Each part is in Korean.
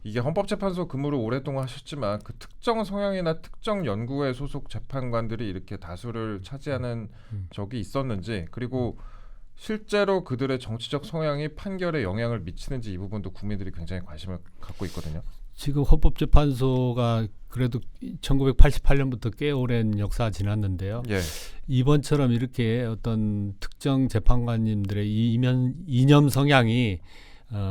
이게 헌법재판소 근무를 오랫동안 하셨지만 그 특정 성향이나 특정 연구회 소속 재판관들이 이렇게 다수를 차지하는 적이 있었는지, 그리고 실제로 그들의 정치적 성향이 판결에 영향을 미치는지, 이 부분도 국민들이 굉장히 관심을 갖고 있거든요. 지금 헌법재판소가 그래도 1988년부터 꽤 오랜 역사가 지났는데요. 예. 이번처럼 이렇게 어떤 특정 재판관님들의 이념 성향이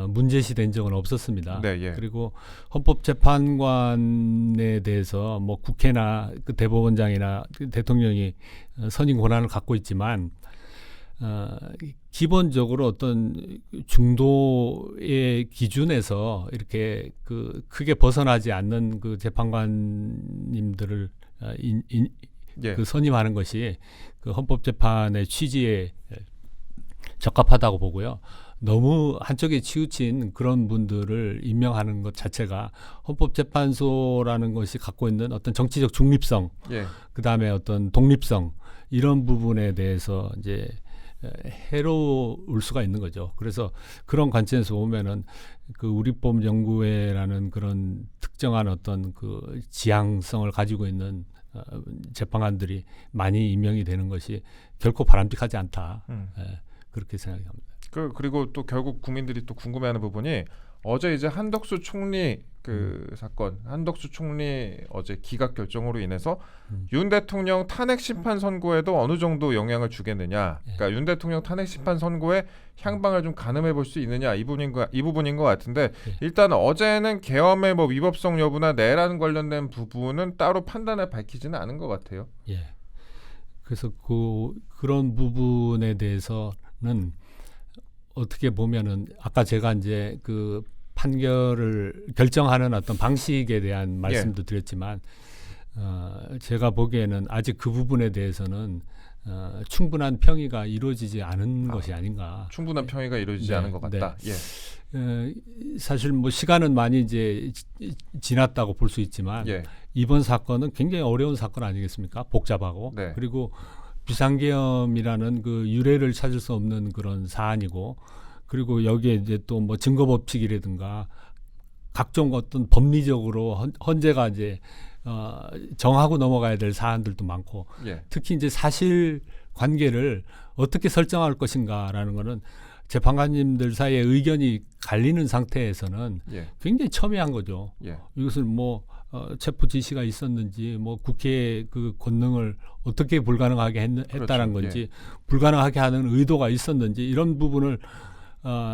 문제시된 적은 없었습니다. 네, 예. 그리고 헌법재판관에 대해서 뭐 국회나 그 대법원장이나 그 대통령이 선임 권한을 갖고 있지만 기본적으로 어떤 중도의 기준에서 이렇게 그 크게 벗어나지 않는 그 재판관님들을 예. 그 선임하는 것이 그 헌법재판의 취지에 적합하다고 보고요. 너무 한쪽에 치우친 그런 분들을 임명하는 것 자체가 헌법재판소라는 것이 갖고 있는 어떤 정치적 중립성, 예. 그다음에 어떤 독립성, 이런 부분에 대해서 이제 해로울 수가 있는 거죠. 그래서 그런 관점에서 보면은 그 우리법연구회라는 그런 특정한 어떤 그 지향성을 가지고 있는 재판관들이 많이 임명이 되는 것이 결코 바람직하지 않다. 그렇게 생각합니다. 그리고 또 결국 국민들이 또 궁금해하는 부분이, 어제 이제 한덕수 총리 그 사건, 한덕수 총리 어제 기각 결정으로 인해서 윤 대통령 탄핵 심판 선고에도 어느 정도 영향을 주겠느냐, 그러니까 윤 대통령 탄핵 심판 선고에 향방을 좀 가늠해 볼 수 있느냐, 이 부분인 것 같은데, 일단 어제는 계엄의 뭐 위법성 여부나 내란 관련된 부분은 따로 판단을 밝히지는 않은 것 같아요. 예. 그래서 그런 부분에 대해서는 어떻게 보면은 아까 제가 이제 그 판결을 결정하는 어떤 방식에 대한 말씀도 드렸지만, 제가 보기에는 아직 그 부분에 대해서는 충분한 평의가 이루어지지 않은 것이 아닌가. 충분한 평의가 이루어지지 않은 것 같다. 예. 사실 뭐 시간은 많이 이제 지났다고 볼 수 있지만, 예. 이번 사건은 굉장히 어려운 사건 아니겠습니까? 복잡하고. 네. 그리고 비상계엄이라는 그 유례를 찾을 수 없는 그런 사안이고, 그리고 여기에 이제 또 뭐 증거 법칙이라든가 각종 어떤 법리적으로 헌재가 이제 정하고 넘어가야 될 사안들도 많고, 예. 특히 이제 사실 관계를 어떻게 설정할 것인가라는 거는 재판관님들 사이에 의견이 갈리는 상태에서는 예. 굉장히 첨예한 거죠. 예. 이것을 뭐 체포 지시가 있었는지, 뭐 국회의 그 권능을 어떻게 불가능하게 했다는 그렇죠. 건지, 불가능하게 하는 의도가 있었는지, 이런 부분을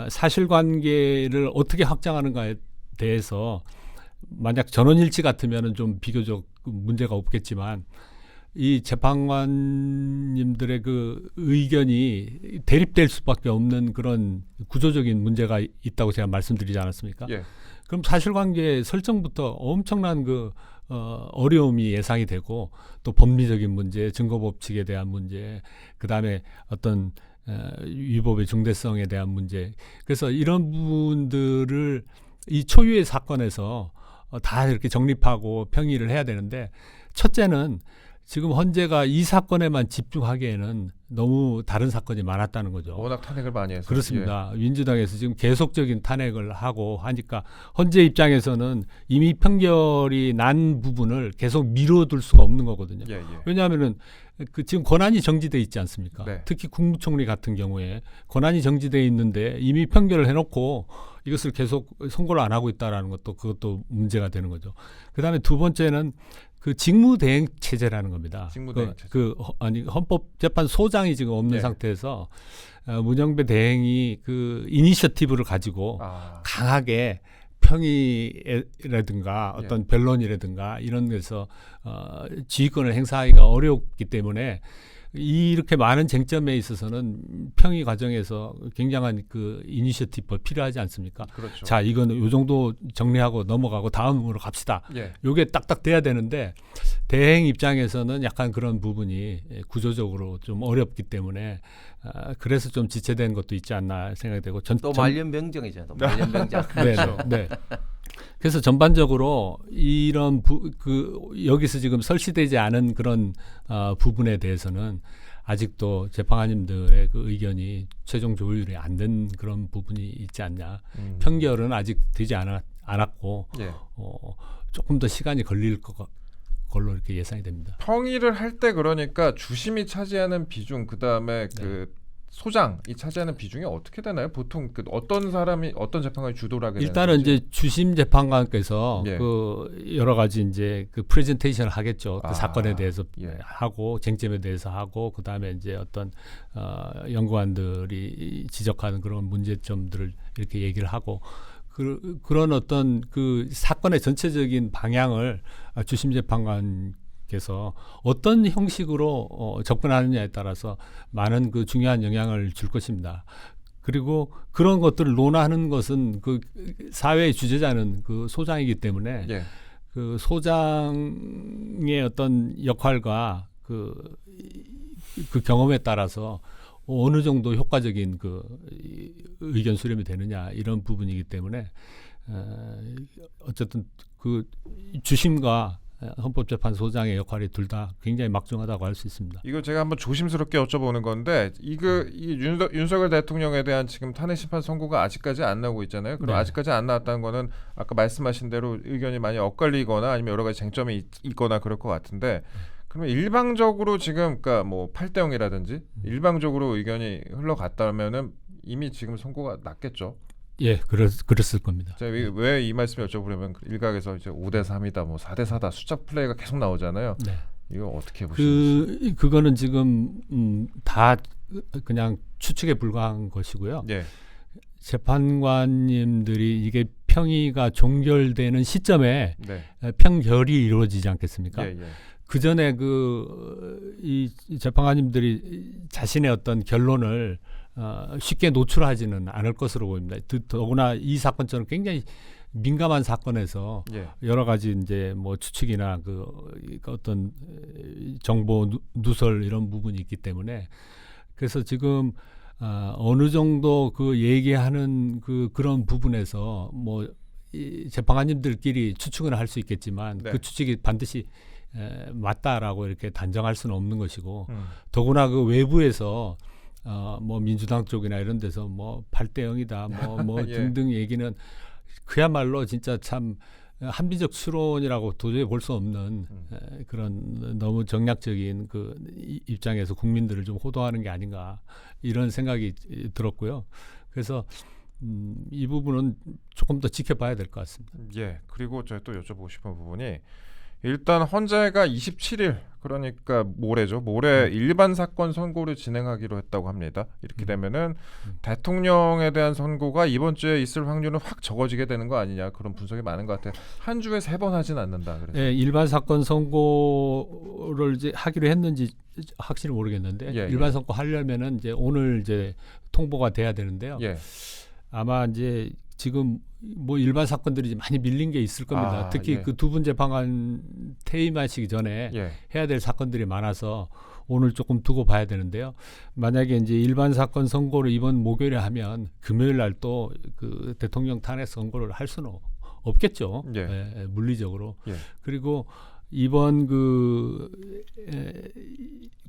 사실관계를 어떻게 확정하는가에 대해서 만약 전원일치 같으면은 좀 비교적 문제가 없겠지만, 이 재판관님들의 그 의견이 대립될 수밖에 없는 그런 구조적인 문제가 있다고 제가 말씀드리지 않았습니까? 예. 그럼 사실관계 설정부터 엄청난 그 어려움이 예상이 되고, 또 법리적인 문제, 증거법칙에 대한 문제, 그 다음에 어떤 위법의 중대성에 대한 문제. 그래서 이런 부분들을 이 초유의 사건에서 다 이렇게 정립하고 평의를 해야 되는데, 첫째는 지금 헌재가 이 사건에만 집중하기에는 너무 다른 사건이 많았다는 거죠. 워낙 탄핵을 많이 해서. 그렇습니다. 민주당에서 지금 계속적인 탄핵을 하고 하니까 헌재 입장에서는 이미 판결이 난 부분을 계속 미뤄둘 수가 없는 거거든요. 예. 예. 왜냐하면은 그 지금 권한이 정지돼 있지 않습니까? 네. 특히 국무총리 같은 경우에 권한이 정지돼 있는데 이미 판결을 해놓고 이것을 계속 선고를 안 하고 있다라는 것도, 그것도 문제가 되는 거죠. 그다음에 두 번째는 그 직무대행 체제라는 겁니다. 직무대행 체제. 헌법재판소장이 지금 없는 예. 상태에서 문영배 대행이 그 이니셔티브를 가지고 강하게 평의라든가 어떤 변론이라든가 이런 데서 지휘권을 행사하기가 어렵기 때문에, 이렇게 많은 쟁점에 있어서는 평의 과정에서 굉장한 그 이니셔티브가 필요하지 않습니까? 그렇죠. 자, 이거는 요 정도 정리하고 넘어가고 다음으로 갑시다. 예. 요게 딱딱 돼야 되는데, 대행 입장에서는 약간 그런 부분이 구조적으로 좀 어렵기 때문에 그래서 좀 지체된 것도 있지 않나 생각이 되고, 또 말년병정이죠. 또 말년병정. 네. 그래서 전반적으로 이런 여기서 지금 설치되지 않은 그런 부분에 대해서는 아직도 재판관님들의 그 의견이 최종 조율이 안 된 그런 부분이 있지 않냐. 판결은 아직 되지 않았고 예. 조금 더 시간이 걸릴 걸로 이렇게 예상이 됩니다. 평의를 할 때 그러니까 주심이 차지하는 비중 그다음에 그 소장이 차지하는 비중이 어떻게 되나요? 보통 그 어떤 사람이 어떤 재판관이 주도를 하게 일단은 되는지? 이제 주심 재판관께서 예. 그 여러 가지 이제 그 프레젠테이션을 하겠죠. 그 사건에 대해서 예. 하고 쟁점에 대해서 하고 그다음에 이제 어떤 연구관들이 지적하는 그런 문제점들을 이렇게 얘기를 하고 그런 어떤 그 사건의 전체적인 방향을 주심 재판관께서 어떤 형식으로 접근하느냐에 따라서 많은 그 중요한 영향을 줄 것입니다. 그리고 그런 것들을 논하는 것은 그 사회의 주재자는 그 소장이기 때문에 예. 그 소장의 어떤 역할과 그 경험에 따라서 어느 정도 효과적인 그 의견 수렴이 되느냐 이런 부분이기 때문에 어쨌든 그 주심과 헌법재판소장의 역할이 둘 다 굉장히 막중하다고 할 수 있습니다. 이거 제가 한번 조심스럽게 여쭤보는 건데 이 윤석열 대통령에 대한 지금 탄핵 심판 선고가 아직까지 안 나오고 있잖아요. 그럼 네. 아직까지 안 나왔다는 거는 아까 말씀하신 대로 의견이 많이 엇갈리거나 아니면 여러 가지 쟁점이 있거나 그럴 것 같은데 그러면 일방적으로 지금 그러니까 뭐 8대 0이라든지 일방적으로 의견이 흘러갔다면은 이미 지금 선고가 났겠죠. 예, 그랬을 겁니다. 제가 왜 이 말씀을 여쭤보려면 일각에서 이제 5대 3이다, 뭐 4대 4다 숫자 플레이가 계속 나오잖아요. 네. 이거 어떻게 보시는지? 그거는 지금 다 그냥 추측에 불과한 것이고요. 예, 재판관님들이 이게 평의가 종결되는 시점에 네, 평결이 이루어지지 않겠습니까? 예, 예. 그 전에 이 재판관님들이 자신의 어떤 결론을 쉽게 노출하지는 않을 것으로 보입니다. 더구나 이 사건처럼 굉장히 민감한 사건에서 예. 여러 가지 이제 뭐 추측이나 그 어떤 정보 누설 이런 부분이 있기 때문에 그래서 지금 어느 정도 그 얘기하는 그런 부분에서 뭐 이 재판관님들끼리 추측은 할 수 있겠지만 네. 그 추측이 반드시 맞다라고 이렇게 단정할 수는 없는 것이고 더구나 그 외부에서 뭐 민주당 쪽이나 이런 데서 뭐 8대 0이다 뭐 예. 등등 얘기는 그야말로 진짜 참 합리적 추론이라고 도저히 볼 수 없는 그런 너무 정략적인 그 입장에서 국민들을 좀 호도하는 게 아닌가 이런 생각이 들었고요. 그래서 이 부분은 조금 더 지켜봐야 될 것 같습니다. 예. 그리고 제가 또 여쭤보고 싶은 부분이 일단 헌재가 27일 그러니까 모레죠. 모레 일반 사건 선고를 진행하기로 했다고 합니다. 이렇게 되면은 대통령에 대한 선고가 이번 주에 있을 확률은 확 적어지게 되는 거 아니냐 그런 분석이 많은 것 같아요. 한 주에 3번 하진 않는다. 그래서. 예, 일반 사건 선고를 이제 하기로 했는지 확실히 모르겠는데 예, 일반 예. 선고 하려면은 이제 오늘 이제 통보가 돼야 되는데요. 예. 아마 이제 지금 뭐 일반 사건들이 많이 밀린 게 있을 겁니다. 특히 예. 그 두 분 재판관 퇴임하시기 전에 예. 해야 될 사건들이 많아서 오늘 조금 두고 봐야 되는데요. 만약에 이제 일반 사건 선고를 이번 목요일에 하면 금요일 날 또 그 대통령 탄핵 선고를 할 수는 없겠죠. 예. 물리적으로. 예. 그리고 이번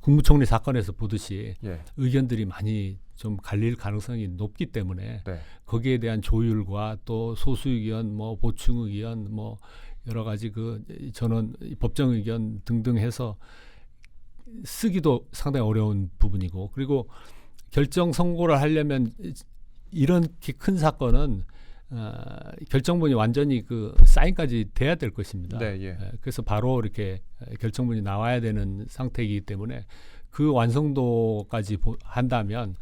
국무총리 사건에서 보듯이 예. 의견들이 많이 좀 갈릴 가능성이 높기 때문에 네. 거기에 대한 조율과 또 소수 의견, 뭐 보충 의견, 뭐 여러 가지 그 전원 법정 의견 등등 해서 쓰기도 상당히 어려운 부분이고 그리고 결정 선고를 하려면 이렇게 큰 사건은 결정문이 완전히 그 사인까지 돼야 될 것입니다. 네, 예. 그래서 바로 이렇게 결정문이 나와야 되는 상태이기 때문에 그 완성도까지 한다면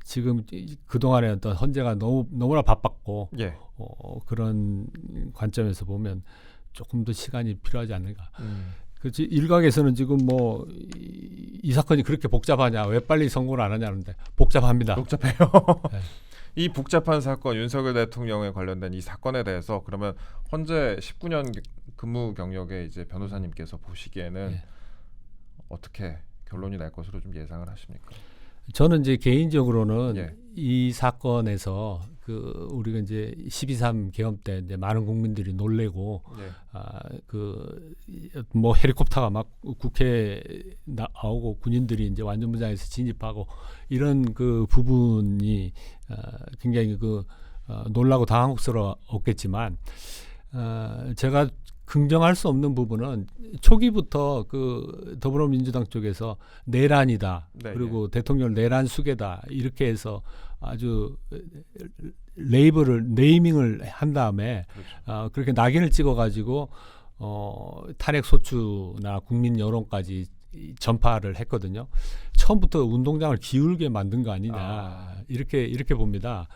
지금 그동안에 어떤 헌재가 너무나 바빴고 예. 그런 관점에서 보면 조금 더 시간이 필요하지 않는가. 그렇지 일각에서는 지금 뭐 이 사건이 그렇게 복잡하냐 왜 빨리 선고를 안 하냐는데 복잡합니다. 복잡해요. 네. 이 복잡한 사건 윤석열 대통령에 관련된 이 사건에 대해서 그러면 헌재 19년 근무 경력의 이제 변호사님께서 보시기에는 네. 어떻게 결론이 날 것으로 좀 예상을 하십니까? 저는 이제 개인적으로는 예. 이 사건에서 그 우리가 이제 12.3 계엄 때 이제 많은 국민들이 놀래고 예. 그 뭐 헬리콥터가 막 국회에 나오고 군인들이 이제 완전무장에서 진입하고 이런 그 부분이 굉장히 그 놀라고 당황스러웠겠지만 제가 긍정할 수 없는 부분은 초기부터 그 더불어민주당 쪽에서 내란이다. 네, 그리고 대통령 내란 수계다. 이렇게 해서 아주 네이밍을 한 다음에 그렇죠. 그렇게 낙인을 찍어가지고 탄핵 소추나 국민 여론까지 전파를 했거든요. 처음부터 운동장을 기울게 만든 거 아니냐 이렇게 봅니다.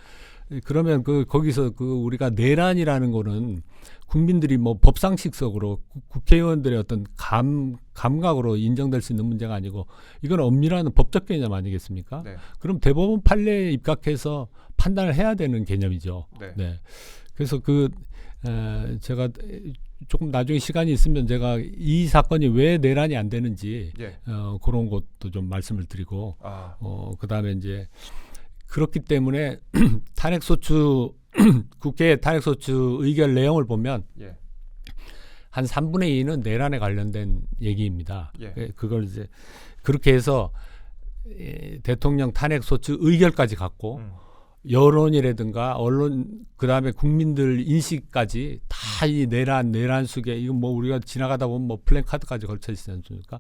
그러면 거기서 우리가 내란이라는 거는 국민들이 뭐 법상식적으로 국회의원들의 어떤 감각으로 인정될 수 있는 문제가 아니고 이건 엄밀한 법적 개념 아니겠습니까? 네. 그럼 대법원 판례에 입각해서 판단을 해야 되는 개념이죠. 네. 네. 그래서 제가 조금 나중에 시간이 있으면 제가 이 사건이 왜 내란이 안 되는지 예. 그런 것도 좀 말씀을 드리고 그다음에 이제 그렇기 때문에 탄핵소추 국회 탄핵소추 의결 내용을 보면 예. 한 3분의 2는 내란에 관련된 얘기입니다. 예. 그걸 이제 그렇게 해서 대통령 탄핵소추 의결까지 갖고 여론이라든가 언론 그다음에 국민들 인식까지 다 이 내란 속에 이거 뭐 우리가 지나가다 보면 뭐 플랜카드까지 걸쳐 있지 않습니까?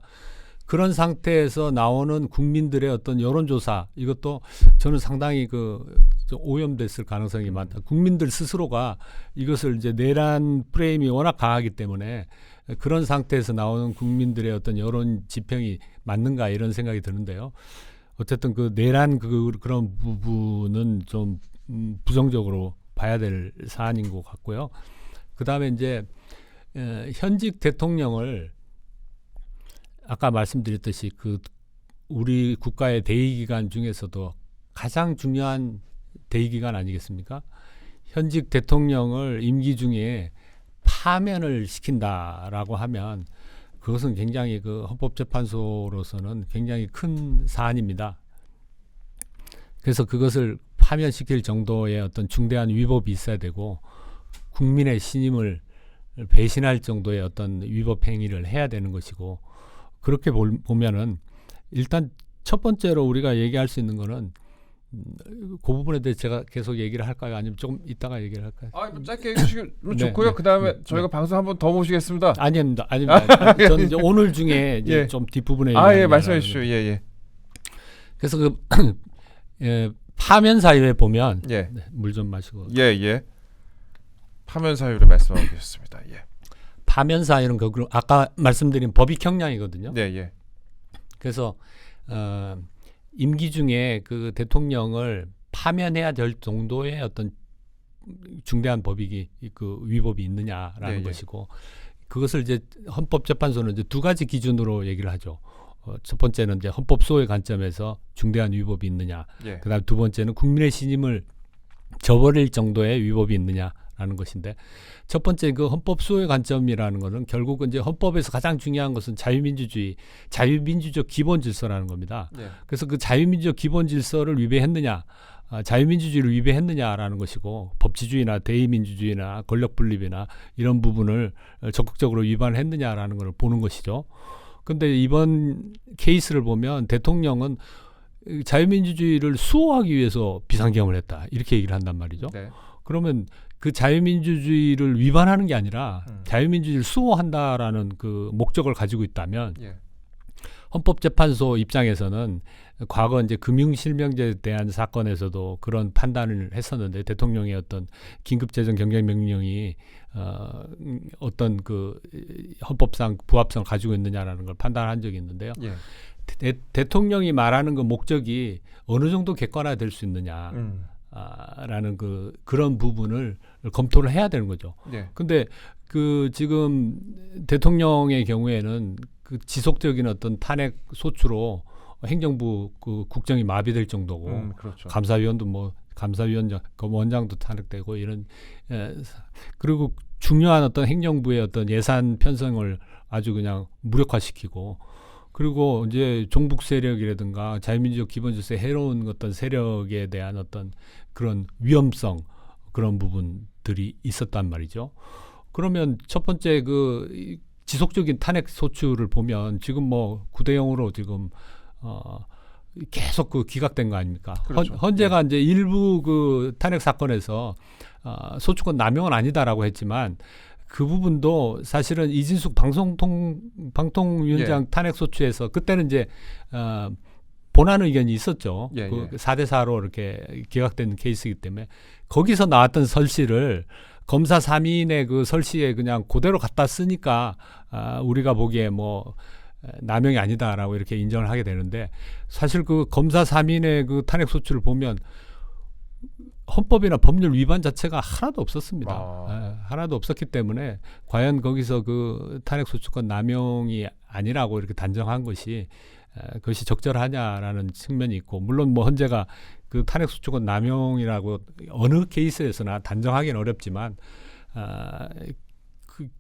그런 상태에서 나오는 국민들의 어떤 여론조사 이것도 저는 상당히 좀 오염됐을 가능성이 많다. 국민들 스스로가 이것을 이제 내란 프레임이 워낙 강하기 때문에 그런 상태에서 나오는 국민들의 어떤 여론 지평이 맞는가 이런 생각이 드는데요. 어쨌든 내란 그런 부분은 좀 부정적으로 봐야 될 사안인 것 같고요. 그 다음에 이제 현직 대통령을 아까 말씀드렸듯이 우리 국가의 대의기관 중에서도 가장 중요한 대의기관 아니겠습니까? 현직 대통령을 임기 중에 파면을 시킨다라고 하면 그것은 굉장히 헌법재판소로서는 굉장히 큰 사안입니다. 그래서 그것을 파면시킬 정도의 어떤 중대한 위법이 있어야 되고 국민의 신임을 배신할 정도의 어떤 위법 행위를 해야 되는 것이고 그렇게 보면은 일단 첫 번째로 우리가 얘기할 수 있는 거는 그 부분에 대해서 제가 계속 얘기를 할까요? 아니면 조금 이따가 얘기를 할까요? 뭐 짧게 해주시면 좋고요. 네, 그다음에 저희가 방송 한번 더 모시겠습니다. 아닙니다. 저는 이제 오늘 중에 이제 예. 좀 뒷부분에 예, 말씀해 주시죠. 예. 그래서 파면 사유에 보면 예. 물 좀 마시고 예. 파면 사유를 말씀하고 계셨습니다. 예. 파면 사유는 아까 말씀드린 법익 형량이거든요. 예. 그래서 임기 중에 대통령을 파면해야 될 정도의 어떤 중대한 법익이 위법이 있느냐라는 것이고 그것을 이제 헌법재판소는 이제 두 가지 기준으로 얘기를 하죠. 첫 번째는 이제 헌법 소의 관점에서 중대한 위법이 있느냐. 예. 그다음 두 번째는 국민의 신임을 저버릴 정도의 위법이 있느냐라는 것인데 첫 번째 헌법 소의 관점이라는 것은 결국은 이제 헌법에서 가장 중요한 것은 자유민주적 기본 질서라는 겁니다. 예. 그래서 자유민주적 기본 질서를 위배했느냐, 자유민주주의를 위배했느냐라는 것이고 법치주의나 대의민주주의나 권력분립이나 이런 부분을 적극적으로 위반했느냐라는 걸 보는 것이죠. 그런데 이번 케이스를 보면 대통령은 자유민주주의를 수호하기 위해서 비상경을 했다 이렇게 얘기를 한단 말이죠. 네. 그러면 자유민주주의를 위반하는 게 아니라 자유민주주의를 수호한다라는 목적을 가지고 있다면 헌법재판소 입장에서는 과거 이제 금융실명제에 대한 사건에서도 그런 판단을 했었는데 대통령의 어떤 긴급재정 경제명령이 어떤 헌법상 부합성을 가지고 있느냐라는 걸 판단한 적이 있는데요. 예. 대통령이 말하는 목적이 어느 정도 객관화될 수 있느냐. 라는 그런 부분을 검토를 해야 되는 거죠. 예. 근데 지금 대통령의 경우에는 지속적인 어떤 탄핵 소추로 행정부 국정이 마비될 정도고 그렇죠. 감사위원도 감사위원장 원장도 탄핵되고 이런 그리고 중요한 어떤 행정부의 어떤 예산 편성을 아주 그냥 무력화시키고 그리고 이제 종북 세력이라든가 자유민주적 기본질서에 해로운 어떤 세력에 대한 어떤 그런 위험성 그런 부분들이 있었단 말이죠. 그러면 첫 번째 지속적인 탄핵 소추를 보면 지금 9대 0으로 지금 계속 그 기각된 거 아닙니까? 그렇죠. 헌재가 이제 일부 그 탄핵 사건에서 소추권 남용은 아니다라고 했지만 그 부분도 사실은 이진숙 방통위원장 탄핵 소추에서 그때는 이제 본안 의견이 있었죠. 예, 그 예. 4대4로 이렇게 기각된 케이스이기 때문에 거기서 나왔던 설시를 검사 3인의 그 설시에 그냥 그대로 갖다 쓰니까 우리가 보기에 뭐 남용이 아니다라고 이렇게 인정을 하게 되는데 사실 그 검사 3인의 그 탄핵 소추를 보면 헌법이나 법률 위반 자체가 하나도 없었습니다. 하나도 없었기 때문에 과연 거기서 그 탄핵 소추권 남용이 아니라고 이렇게 단정한 것이 그것이 적절하냐라는 측면이 있고 물론 뭐 헌재가 그 탄핵 소추권 남용이라고 어느 케이스에서나 단정하기는 어렵지만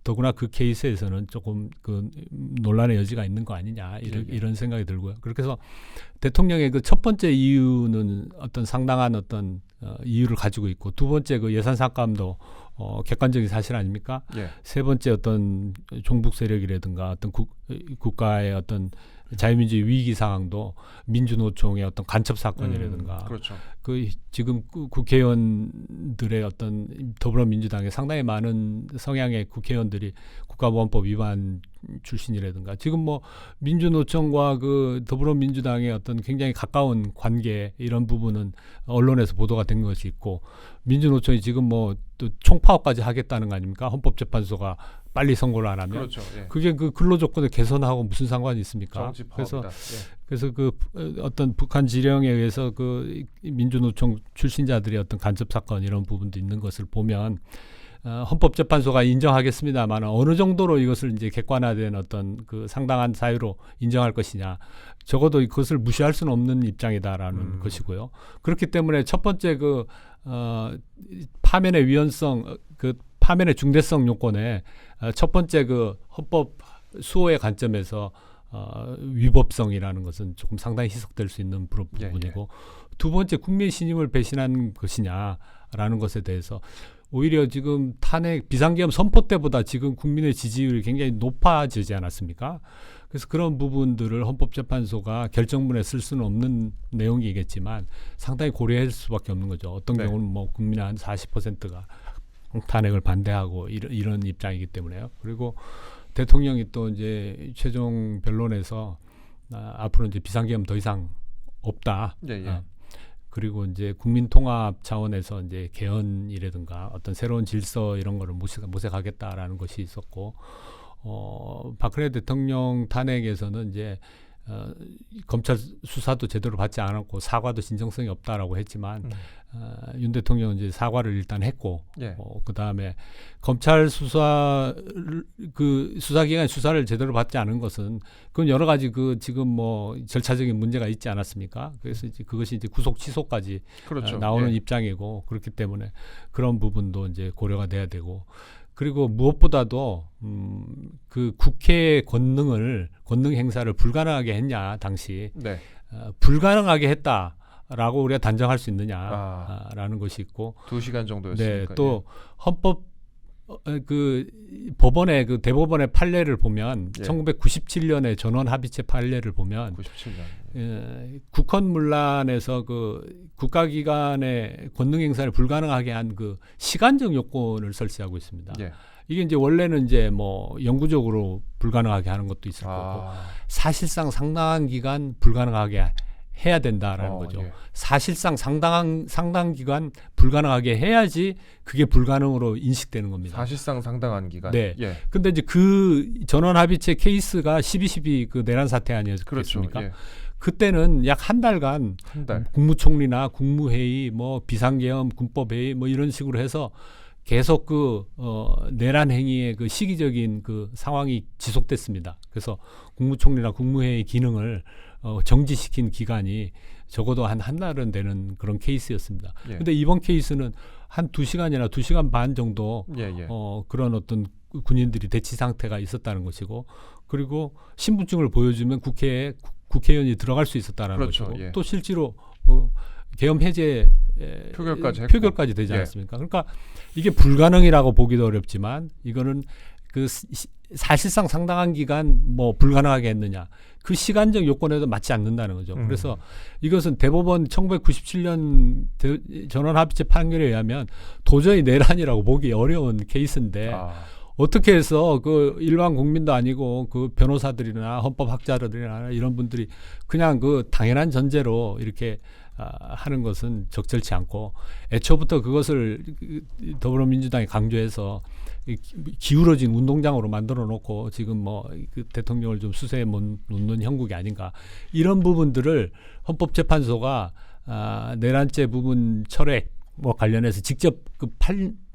더구나 그 케이스에서는 조금 그 논란의 여지가 있는 거 아니냐 이런 생각이 들고요. 그렇게 해서 대통령의 그 첫 번째 이유는 어떤 상당한 어떤 이유를 가지고 있고 두 번째 그 예산 삭감도 객관적인 사실 아닙니까? 예. 세 번째 어떤 종북 세력이라든가 어떤 국가의 어떤 자유민주주의 위기 상황도 민주노총의 어떤 간첩 사건이라든가 그렇죠. 그 지금 국회의원들의 어떤 더불어민주당의 상당히 많은 성향의 국회의원들이 국가보안법 위반 출신이라든가 지금 뭐 민주노총과 그 더불어민주당의 어떤 굉장히 가까운 관계 이런 부분은 언론에서 보도가 된 것이 있고 민주노총이 지금 뭐 또 총파업까지 하겠다는 거 아닙니까? 헌법재판소가 빨리 선고를 안 하면 그렇죠. 예. 그게 그 근로조건을 개선하고 무슨 상관이 있습니까? 그래서 그 어떤 북한 지령에 의해서 그 민주노총 출신자들의 어떤 간첩 사건 이런 부분도 있는 것을 보면 헌법재판소가 인정하겠습니다만 어느 정도로 이것을 이제 객관화된 어떤 그 상당한 사유로 인정할 것이냐 적어도 그것을 무시할 수는 없는 입장이다라는 것이고요. 그렇기 때문에 첫 번째 그 파면의 위헌성 그 파면의 중대성 요건에 첫 번째 그 헌법 수호의 관점에서 위법성이라는 것은 조금 상당히 희석될 수 있는 부분이고 두 번째 국민 신임을 배신한 것이냐라는 것에 대해서 오히려 지금 탄핵 비상계엄 선포 때보다 지금 국민의 지지율이 굉장히 높아지지 않았습니까? 그래서 그런 부분들을 헌법재판소가 결정문에 쓸 수는 없는 내용이겠지만 상당히 고려할 수밖에 없는 거죠. 어떤 경우는 뭐 국민의 한 40%가 탄핵을 반대하고 이런 입장이기 때문에요. 그리고 대통령이 또 이제 최종 변론에서 앞으로 이제 비상계엄 더 이상 없다. 그리고 이제 국민 통합 차원에서 이제 개헌이라든가 어떤 새로운 질서 이런 거를 모색하겠다라는 것이 있었고 박근혜 대통령 탄핵에서는 이제 검찰 수사도 제대로 받지 않았고 사과도 진정성이 없다라고 했지만 윤 대통령은 이제 사과를 일단 했고 그 다음에 검찰 수사기관 수사를 제대로 받지 않은 것은 그건 여러 가지 그 지금 뭐 절차적인 문제가 있지 않았습니까? 그래서 이제 그것이 이제 구속 취소까지 나오는 입장이고 그렇기 때문에 그런 부분도 이제 고려가 돼야 되고. 그리고 무엇보다도 그 국회의 권능 행사를 불가능하게 했냐 당시 불가능하게 했다라고 우리가 단정할 수 있느냐라는 것이 있고 2시간 정도였으니까. 또 헌법 그 법원의 그 대법원의 판례를 보면 1997년의 전원 합의체 판례를 보면 97년 국헌문란에서 그 국가기관의 권능 행사를 불가능하게 한 그 시간적 요건을 설치하고 있습니다. 이게 이제 원래는 이제 뭐 영구적으로 불가능하게 하는 것도 있을 거고 사실상 상당한 기간 불가능하게 해야 된다라는 거죠. 사실상 상당 기간 불가능하게 해야지 그게 불가능으로 인식되는 겁니다. 사실상 상당한 기간. 근데 이제 그 전원 합의체 케이스가 12.12 그 내란 사태 아니었습니까? 그때는 약 한 달간 국무총리나 국무회의, 뭐 비상계엄, 군법회의 뭐 이런 식으로 해서 계속 그 내란 행위의 그 시기적인 그 상황이 지속됐습니다. 그래서 국무총리나 국무회의 기능을 정지시킨 기간이 적어도 한 달은 되는 그런 케이스였습니다. 근데 이번 케이스는 한 2시간이나 2시간 반 정도 그런 어떤 군인들이 대치 상태가 있었다는 것이고 그리고 신분증을 보여주면 국회의원이 들어갈 수 있었다는 것이고 또 실제로 계엄 해제 표결까지 되지 않았습니까? 그러니까 이게 불가능이라고 보기도 어렵지만 이거는 그 사실상 상당한 기간 뭐 불가능하게 했느냐. 그 시간적 요건에도 맞지 않는다는 거죠. 그래서 이것은 대법원 1997년 전원합의체 판결에 의하면 도저히 내란이라고 보기 어려운 케이스인데 어떻게 해서 그 일반 국민도 아니고 그 변호사들이나 헌법학자들이나 이런 분들이 그냥 그 당연한 전제로 이렇게 하는 것은 적절치 않고 애초부터 그것을 더불어민주당이 강조해서 기울어진 운동장으로 만들어 놓고 지금 그 대통령을 좀 수세에 놓는 형국이 아닌가 이런 부분들을 헌법재판소가 내란죄 부분 철회 관련해서 직접 그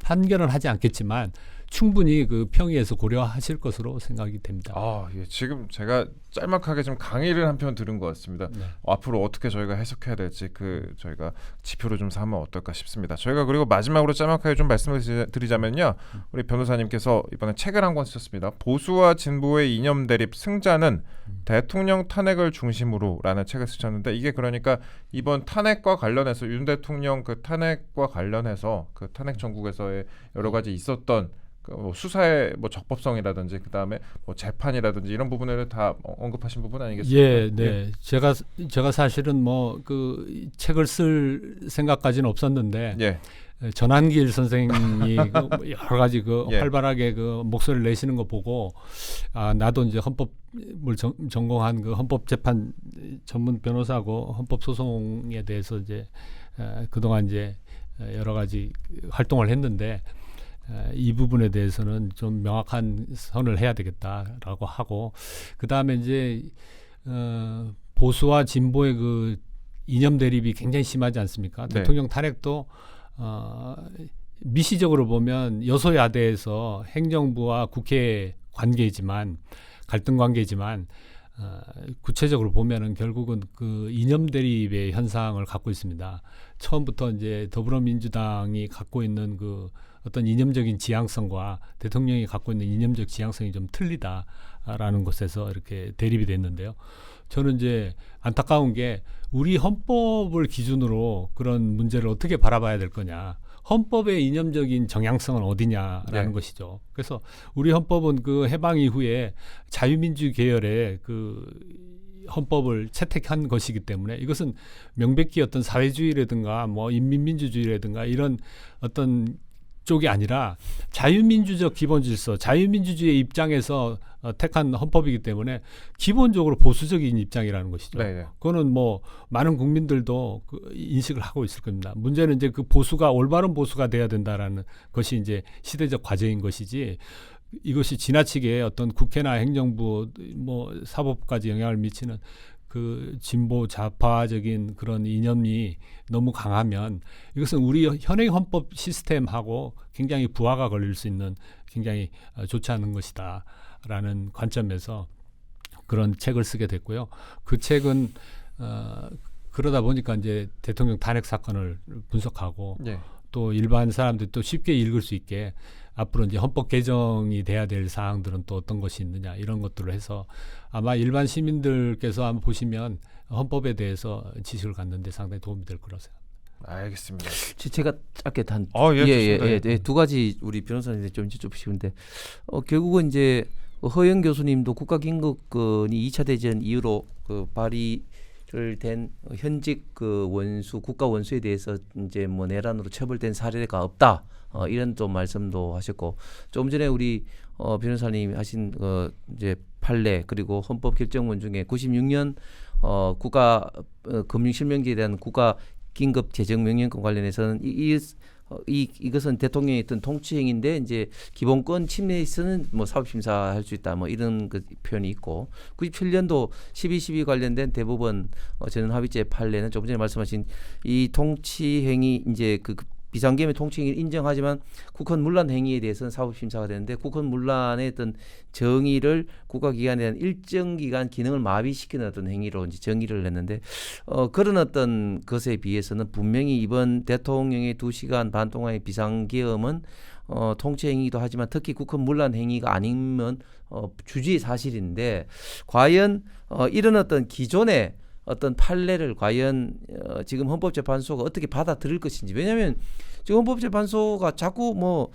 판결은 하지 않겠지만 충분히 그 평의에서 고려하실 것으로 생각이 됩니다. 예. 지금 제가 짤막하게 좀 강의를 한 편 들은 것 같습니다. 네. 앞으로 어떻게 저희가 해석해야 될지 저희가 지표로 좀 삼으면 어떨까 싶습니다. 저희가 그리고 마지막으로 짤막하게 좀 말씀을 드리자면요. 우리 변호사님께서 이번에 책을 한 권 쓰셨습니다. 보수와 진보의 이념 대립 승자는 대통령 탄핵을 중심으로라는 책을 쓰셨는데 이게 그러니까 이번 탄핵과 관련해서 윤 대통령 그 탄핵과 관련해서 그 탄핵 전국에서의 여러 가지 있었던 뭐 수사의 뭐 적법성이라든지 그다음에 뭐 재판이라든지 이런 부분을 다 언급하신 부분 아니겠습니까? 예, 네. 제가 사실은 뭐 그 책을 쓸 생각까지는 없었는데 예. 전한길 선생님이 그 여러 가지 그 예. 활발하게 그 목소리를 내시는 거 보고 나도 이제 헌법을 전공한 그 헌법재판 전문 변호사고 헌법소송에 대해서 이제 그동안 이제 여러 가지 활동을 했는데 이 부분에 대해서는 좀 명확한 선을 해야 되겠다라고 하고 그 다음에 이제 보수와 진보의 그 이념 대립이 굉장히 심하지 않습니까? 네. 대통령 탄핵도 미시적으로 보면 여소야대에서 행정부와 국회 관계이지만 갈등 관계이지만 구체적으로 보면은 결국은 그 이념 대립의 현상을 갖고 있습니다. 처음부터 이제 더불어민주당이 갖고 있는 그 어떤 이념적인 지향성과 대통령이 갖고 있는 이념적 지향성이 좀 틀리다라는 것에서 이렇게 대립이 됐는데요. 저는 이제 안타까운 게 우리 헌법을 기준으로 그런 문제를 어떻게 바라봐야 될 거냐. 헌법의 이념적인 정향성은 어디냐라는 네. 것이죠. 그래서 우리 헌법은 그 해방 이후에 자유민주 계열의 그 헌법을 채택한 것이기 때문에 이것은 명백히 어떤 사회주의라든가 뭐 인민민주주의라든가 이런 어떤 쪽이 아니라 자유민주적 기본질서, 자유민주주의 입장에서 택한 헌법이기 때문에 기본적으로 보수적인 입장이라는 것이죠. 네. 그거는 뭐 많은 국민들도 그 인식을 하고 있을 겁니다. 문제는 이제 그 보수가 올바른 보수가 돼야 된다라는 것이 이제 시대적 과제인 것이지 이것이 지나치게 어떤 국회나 행정부 뭐 사법까지 영향을 미치는 그 진보 좌파적인 그런 이념이 너무 강하면 이것은 우리 현행 헌법 시스템하고 굉장히 부하가 걸릴 수 있는 굉장히 좋지 않은 것이다라는 관점에서 그런 책을 쓰게 됐고요. 그 책은 그러다 보니까 이제 대통령 탄핵 사건을 분석하고 예. 또 일반 사람들이 또 쉽게 읽을 수 있게 앞으로 이제 헌법 개정이 돼야 될 사항들은 또 어떤 것이 있느냐 이런 것들을 해서 아마 일반 시민들께서 한번 보시면 헌법에 대해서 지식을 갖는 데 상당히 도움이 될 거라고 생각합니다. 알겠습니다. 제가 짧게 두 가지 우리 변호사님들 좀 여쭙으시는데 결국은 이제 허영 교수님도 국가긴급권이 2차 대전 이후로 그 발의를 된 현직 그 원수 국가 원수에 대해서 이제 뭐 내란으로 처벌된 사례가 없다. 이런 또 말씀도 하셨고 조금 전에 우리 변호사님이 하신 이제 판례 그리고 헌법 결정문 중에 96년 국가 금융실명제에 대한 국가 긴급 재정 명령권 관련해서는 이것은 대통령의 어떤 통치행위인데 이제 기본권 침해에서는 뭐 사법심사할 수 있다 뭐 이런 그 표현이 있고 97년도 12.12 관련된 대법원 전원합의체 판례는 조금 전에 말씀하신 이 통치행위 이제 그 비상계엄의 통치행위를 인정하지만 국헌 문란 행위에 대해서는 사법심사가 되는데 국헌 문란의 어떤 정의를 국가기관에 대한 일정 기간 기능을 마비시키는 어떤 행위로 이제 정의를 했는데 그런 어떤 것에 비해서는 분명히 이번 대통령의 2시간 반 동안의 비상계엄은 통치행위도 하지만 특히 국헌 문란 행위가 아니면 주지의 사실인데 과연 이런 어떤 기존의 어떤 판례를 과연 지금 헌법재판소가 어떻게 받아들일 것인지 왜냐하면 지금 헌법재판소가 자꾸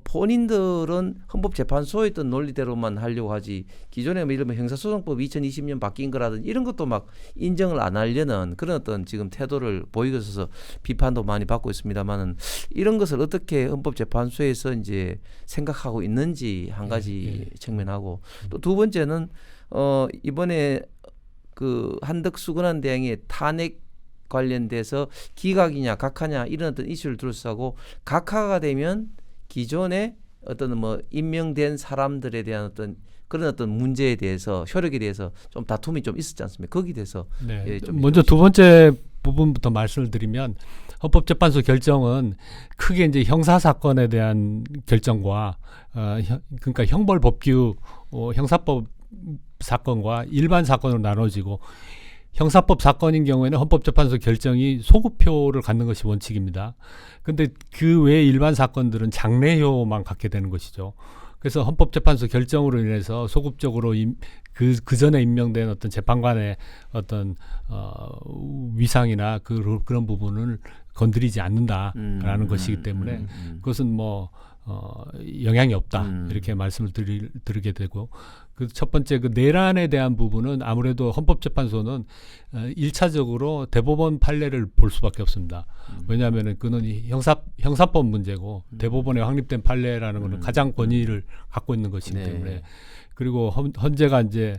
본인들은 헌법재판소의 어떤 논리대로만 하려고 하지 기존에 뭐 이러면 형사소송법 2020년 바뀐 거라든지 이런 것도 막 인정을 안 하려는 그런 어떤 지금 태도를 보이고 있어서 비판도 많이 받고 있습니다만은 이런 것을 어떻게 헌법재판소에서 이제 생각하고 있는지 한 가지 측면하고 또 두 번째는 이번에 그 한덕수 권한대행의 탄핵 관련돼서 기각이냐 각하냐 이런 어떤 이슈를 둘러싸고 각하가 되면 기존에 어떤 뭐 임명된 사람들에 대한 어떤 그런 어떤 문제에 대해서 효력에 대해서 좀 다툼이 좀 있었지 않습니까? 거기에 대해서 네. 먼저 두 번째 부분부터 말씀을 드리면 헌법재판소 결정은 크게 이제 형사 사건에 대한 결정과 그러니까 형벌법규 형사법 사건과 일반 사건으로 나눠지고 형사법 사건인 경우에는 헌법재판소 결정이 소급표를 갖는 것이 원칙입니다. 그런데 그 외 일반 사건들은 장래효만 갖게 되는 것이죠. 그래서 헌법재판소 결정으로 인해서 소급적으로 그 전에 임명된 어떤 재판관의 어떤 위상이나 그런 부분을 건드리지 않는다라는 것이기 때문에 그것은 뭐 영향이 없다 이렇게 말씀을 드리게 되고 그 첫 번째 그 내란에 대한 부분은 아무래도 헌법재판소는 1차적으로 대법원 판례를 볼 수밖에 없습니다. 왜냐하면은 그는 형사법 문제고 대법원에 확립된 판례라는 것은 가장 권위를 갖고 있는 것이기 때문에 그리고 헌재가 이제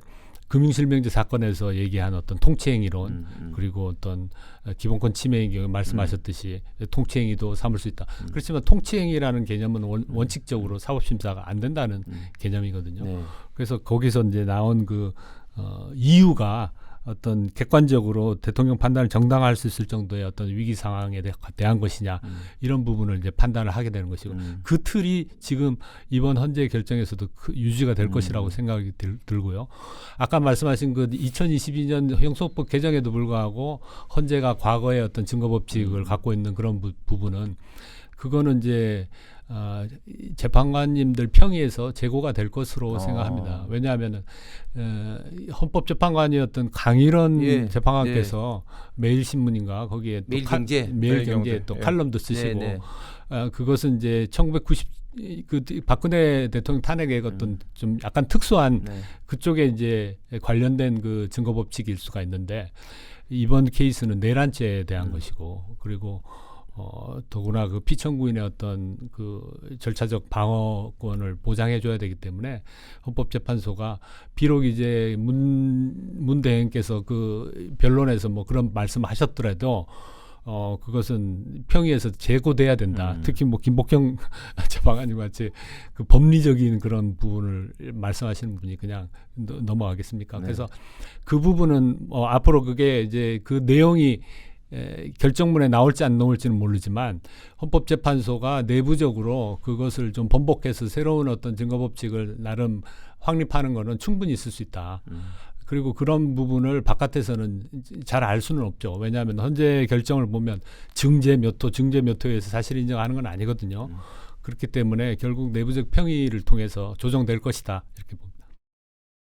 금융실명제 사건에서 얘기한 어떤 통치행위론 그리고 어떤 기본권 침해인 경우 말씀하셨듯이 통치행위도 삼을 수 있다. 그렇지만 통치행위라는 개념은 원칙적으로 사법심사가 안 된다는 개념이거든요. 네. 그래서 거기서 이제 나온 그 이유가 어떤 객관적으로 대통령 판단을 정당화할 수 있을 정도의 어떤 위기 상황에 대한 것이냐 이런 부분을 이제 판단을 하게 되는 것이고 그 틀이 지금 이번 헌재 결정에서도 유지가 될 것이라고 생각이 들고요. 아까 말씀하신 그 2022년 형소법 개정에도 불구하고 헌재가 과거의 어떤 증거법칙을 갖고 있는 그런 부분은 그거는 이제 재판관님들 평의에서 재고가 될 것으로 생각합니다. 왜냐하면은 헌법재판관이었던 강일원 재판관께서 매일신문인가 거기에 또 매일경제에 또 칼럼도 쓰시고 그것은 이제 1990 그 박근혜 대통령 탄핵에 어떤 좀 약간 특수한 그쪽에 이제 관련된 그 증거법칙일 수가 있는데 이번 케이스는 내란죄에 대한 것이고 그리고 더구나 그 피청구인의 어떤 그 절차적 방어권을 보장해줘야 되기 때문에 헌법재판소가 비록 이제 문 대행께서 그 변론에서 뭐 그런 말씀하셨더라도 그것은 평의에서 재고돼야 된다. 특히 뭐 김복형 재판관님 같이 그 법리적인 그런 부분을 말씀하시는 분이 그냥 넘어가겠습니까? 그래서 그 부분은 앞으로 그게 이제 그 내용이 결정문에 나올지 안 나올지는 모르지만 헌법재판소가 내부적으로 그것을 좀 번복해서 새로운 어떤 증거법칙을 나름 확립하는 것은 충분히 있을 수 있다. 그리고 그런 부분을 바깥에서는 잘 알 수는 없죠. 왜냐하면 헌재 결정을 보면 증제 몇 호에서 사실 인정하는 건 아니거든요. 그렇기 때문에 결국 내부적 평의를 통해서 조정될 것이다 이렇게 봅니다.